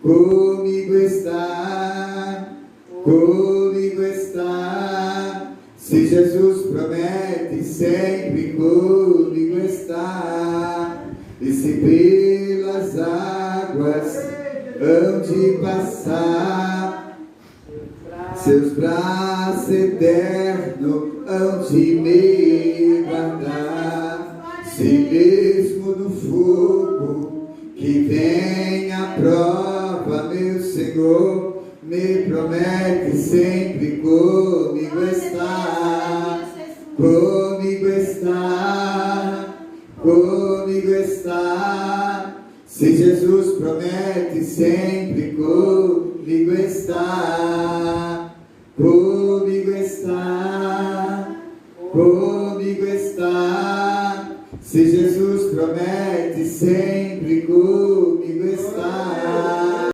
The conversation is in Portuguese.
comigo está, comigo está. Se Jesus promete, sempre comigo está. E se pelas águas hão de passar, seus braços eternos hão de me guardar. Se mesmo no fogo que vem a prova, meu Senhor me promete, sempre comigo está, comigo está, comigo está. Se Jesus promete, sempre comigo está, comigo está, comigo está. Se Jesus promete, sempre comigo